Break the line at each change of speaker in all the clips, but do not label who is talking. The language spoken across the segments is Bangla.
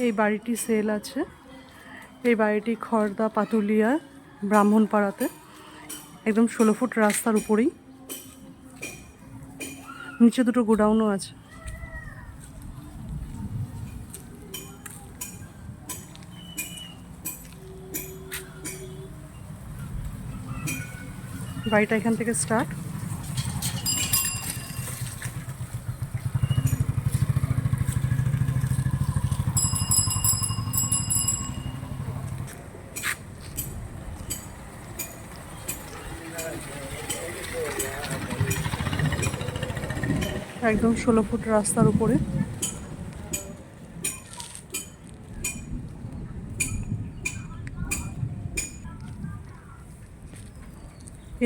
এই বাড়িটি সেল আছে। এই বাড়িটি খড়দা পাতুলিয়া ব্রাহ্মণপাড়াতে, একদম 16 ফুট রাস্তার উপরেই। নিচে দুটো গোডাউনও আছে। বাড়িটা এখান থেকে স্টার্ট। একদম 16 ফুট রাস্তার উপরে।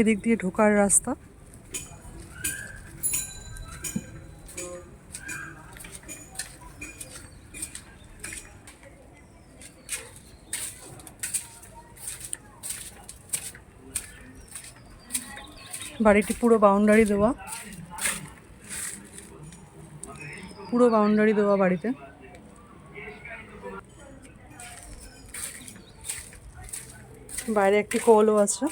এদিক দিয়ে ঢোকার রাস্তা। বাড়িটি পুরো বাউন্ডারি দেওয়া, পুরো বাউন্ডারি দেওয়া বাড়িতে। বাইরে একটি কলও আছে।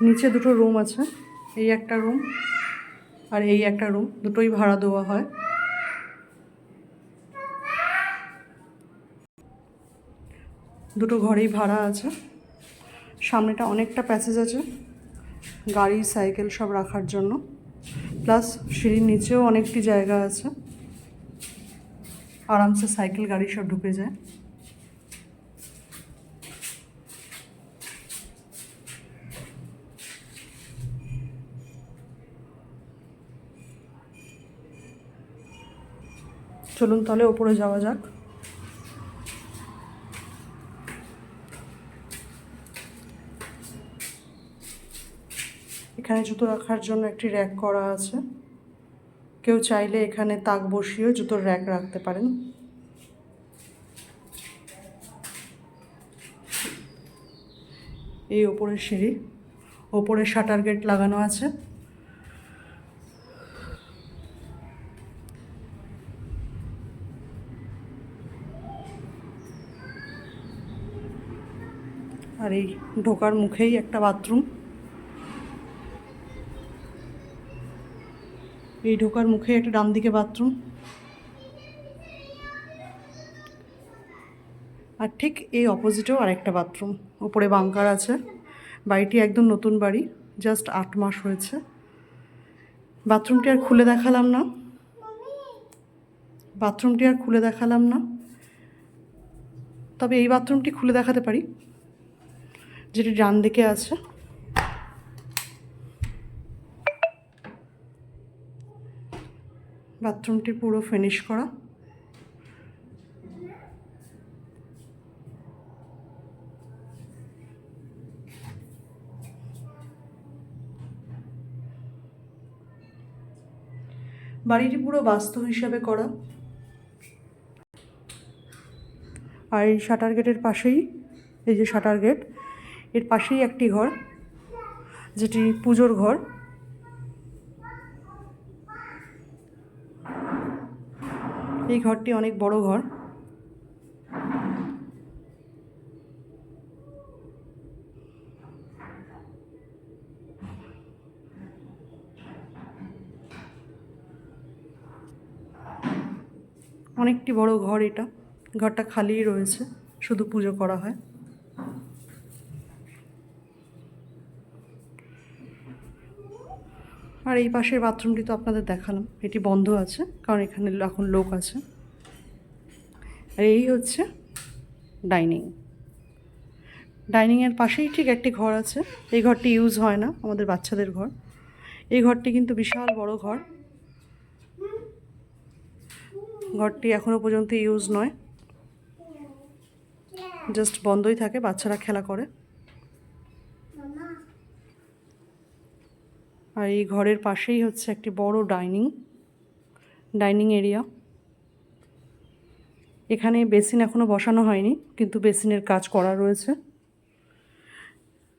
নিচে দুটো রুম আছে, এই একটা রুম আর এই একটা রুম, দুটোই ভাড়া দেওয়া হয়। দুটো ঘরেই ভাড়া আছে। সামনেটা অনেকটা প্যাসেজ আছে গাড়ি সাইকেল সব রাখার জন্য, প্লাস সিঁড়ির নিচেও অনেকটি জায়গা আছে, আরামসে সাইকেল গাড়ি সব ঢুকে যায়। চলুন তাহলে ওপরে যাওয়া যাক। এখানে জুতো রাখার জন্য একটি র্যাক করা আছে। কেউ চাইলে এখানে তাক বসিয়েও জুতোর র্যাক রাখতে পারেন। এই ওপরের সিঁড়ি, ওপরে শাটার গেট লাগানো আছে। আর এই ঢোকার মুখেই একটা বাথরুম। এই ঢোকার মুখেই একটা ডান দিকে বাথরুম। আর ঠিক এই অপোজিটেও আরেকটা বাথরুম, উপরে বাংকার আছে। বাড়িটি একদম নতুন বাড়ি, জাস্ট 8 মাস হয়েছে। বাথরুমটি আর খুলে দেখালাম না, তবে এই বাথরুমটি খুলে দেখাতে পারি, যেটি ডান দিকে আছে। বাথরুমটি পুরো ফিনিশ করা। বাড়িটি পুরো বাস্তু হিসাবে করা। আর এই শাটার গেটের পাশেই, এই যে শাটার গেট, এর পাশেই একটি ঘর, যেটি পুজোর ঘর। এই ঘরটি অনেক বড় ঘর। অনেকটি বড় ঘর এটা। ঘরটা খালিই রয়েছে, শুধু পুজো করা হয়। আর এই পাশের বাথরুমটি তো আপনাদের দেখালাম, এটি বন্ধ আছে কারণ এখানে এখন লোক আছে। আর এই হচ্ছে ডাইনিং। ডাইনিংয়ের পাশেই ঠিক একটি ঘর আছে। এই ঘরটি ইউজ হয় না, আমাদের বাচ্চাদের ঘর। এই ঘরটি কিন্তু বিশাল বড় ঘর। ঘরটি এখনও পর্যন্ত ইউজ নয়, জাস্ট বন্ধই থাকে, বাচ্চারা খেলা করে। আর এই ঘরের পাশেই হচ্ছে একটি বড় ডাইনিং এরিয়া। এখানে বেসিন এখনও বসানো হয়নি, কিন্তু বেসিনের কাজ করা রয়েছে।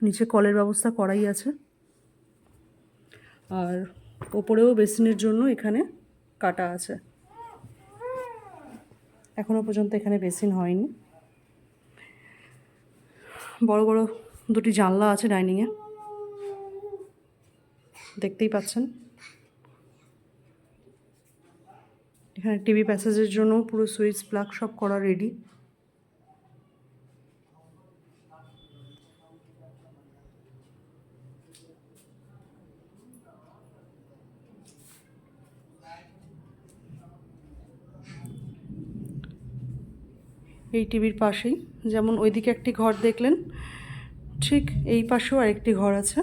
নিচে কলের ব্যবস্থা করাই আছে। আর ওপরেও বেসিনের জন্য এখানে কাটা আছে। এখনও পর্যন্ত এখানে বেসিন হয়নি। বড় বড় দুটি জানলা আছে ডাইনিংয়ে, দেখতেই পাচ্ছেন। এখানে টিভি প্যাসেজের জন্য পুরো সুইচ প্লাগ সব করা রেডি। এই টিভির পাশেই যেমন ওইদিকে একটি ঘর দেখলেন, ঠিক এই পাশেও আরেকটি ঘর আছে,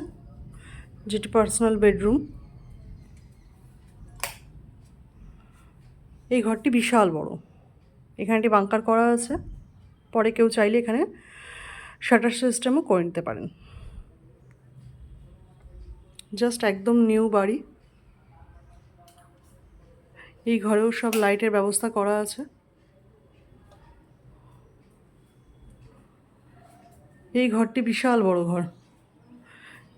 যেটি পার্সোনাল বেডরুম। এই ঘরটি বিশাল বড়। এখানে একটি বাঙ্কার করা আছে, পরে কেউ চাইলে এখানে শাটার সিস্টেমও করে নিতে পারেন। জাস্ট একদম নিউ বাড়ি। এই ঘরেও সব লাইটের ব্যবস্থা করা আছে। এই ঘরটি বিশাল বড় ঘর,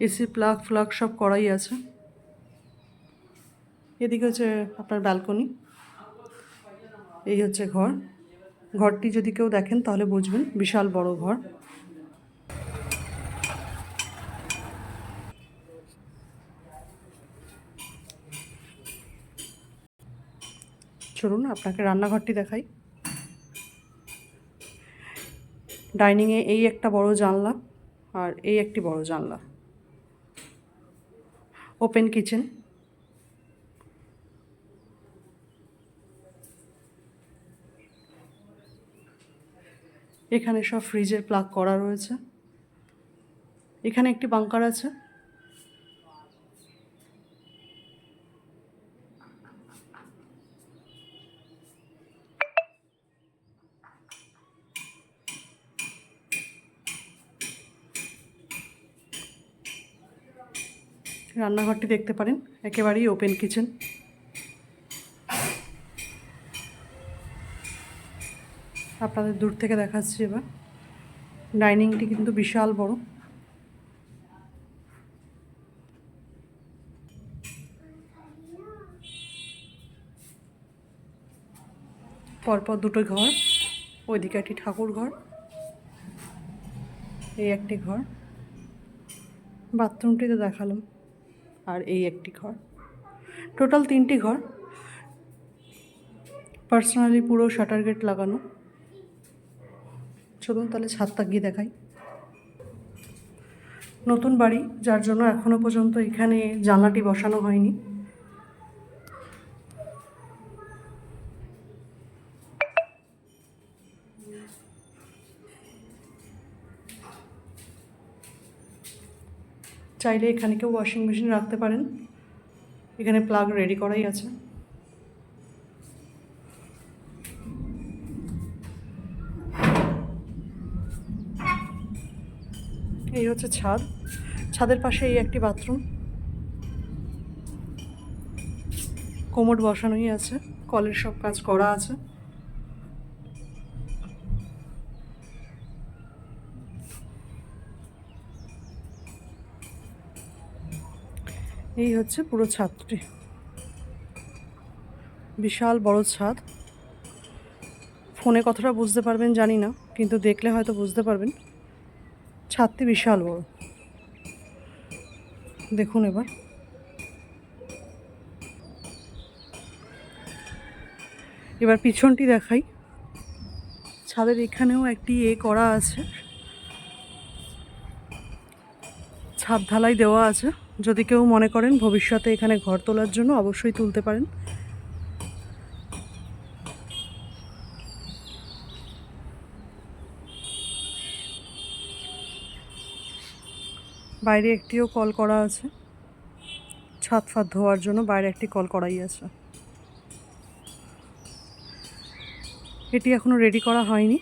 এসি প্লাগ ফ্লাগ সব করাই আছে। এদিকে হচ্ছে আপনার ব্যালকনি। এই হচ্ছে ঘর। ঘরটি যদি কেউ দেখেন তাহলে বুঝবেন বিশাল বড় ঘর। চলুন আপনাকে রান্নাঘরটি দেখাই। ডাইনিংয়ে এই একটা বড় জানলা আর এই একটি বড় জানলা। Open kitchen. এখানে সব ফ্রিজের প্লাগ করা রয়েছে। এখানে একটি বাঙ্কার আছে। রান্নাঘরটি দেখতে পারেন, একেবারেই ওপেন কিচেন। আপনাদের দূর থেকে দেখাচ্ছি এবার। ডাইনিংটি কিন্তু বিশাল বড়। পরপর দুটো ঘর, ওইদিকে একটি ঠাকুর ঘর, এই একটি ঘর, বাথরুমটিতে দেখালাম, আর এই একটি ঘর। টোটাল 3টি ঘর। পার্সোনালি পুরো শাটার গেট লাগানো। চলুন তাহলে ছাদটা গিয়ে দেখাই। নতুন বাড়ি, যার জন্য এখনও পর্যন্ত এখানে জানলাটি বসানো হয়নি। চাইলে এখানে কেউ ওয়াশিং মেশিন রাখতে পারেন। এখানে প্লাগ রেডি করাই আছে। এই হচ্ছে ছাদ। ছাদের পাশে এই একটি বাথরুম। কোমোড বসানোই আছে, কলের সব কাজ করা আছে। এই হচ্ছে পুরো ছাদটি। বিশাল বড় ছাদ। ফোনে কতটা বুঝতে পারবেন জানি না, কিন্তু দেখলে হয়তো বুঝতে পারবেন। ছাদটি বিশাল বড়। দেখুন এবার। এবার পিছনটি দেখাই। ছাদের এখানেও একটি করা আছে, ছাদ ঢালাই দেওয়া আছে। যদি কেউ মনে করেন ভবিষ্যতে এখানে ঘর তোলার জন্য, অবশ্যই তুলতে পারেন। বাইরে একটিও কল করা আছে, ছাদ ফাদ ধোয়ার জন্য বাইরে একটি কল করাই আছে। এটি এখনো রেডি করা হয়নি।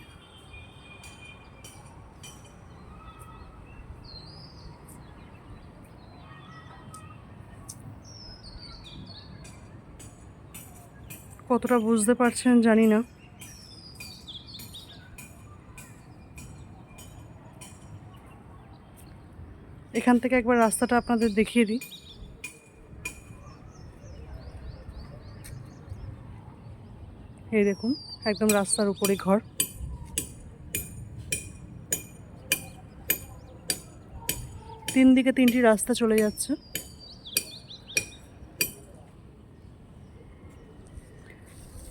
কতটা বুঝতে পারছেন জানি না। এখান থেকে একবার রাস্তাটা আপনাদের দেখিয়ে দিই। এই দেখুন একদম রাস্তার উপরে ঘর। তিন দিকে তিনটি রাস্তা চলে যাচ্ছে।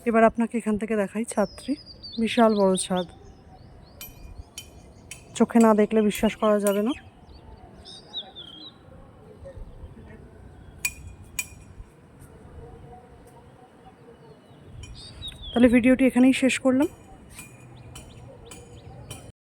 এবার আপনাকে এখান থেকে দেখাই ছাদটি। বিশাল বড় ছাদ, চোখে না দেখলে বিশ্বাস করা যাবে না। তাহলে ভিডিওটি এখানেই শেষ করলাম।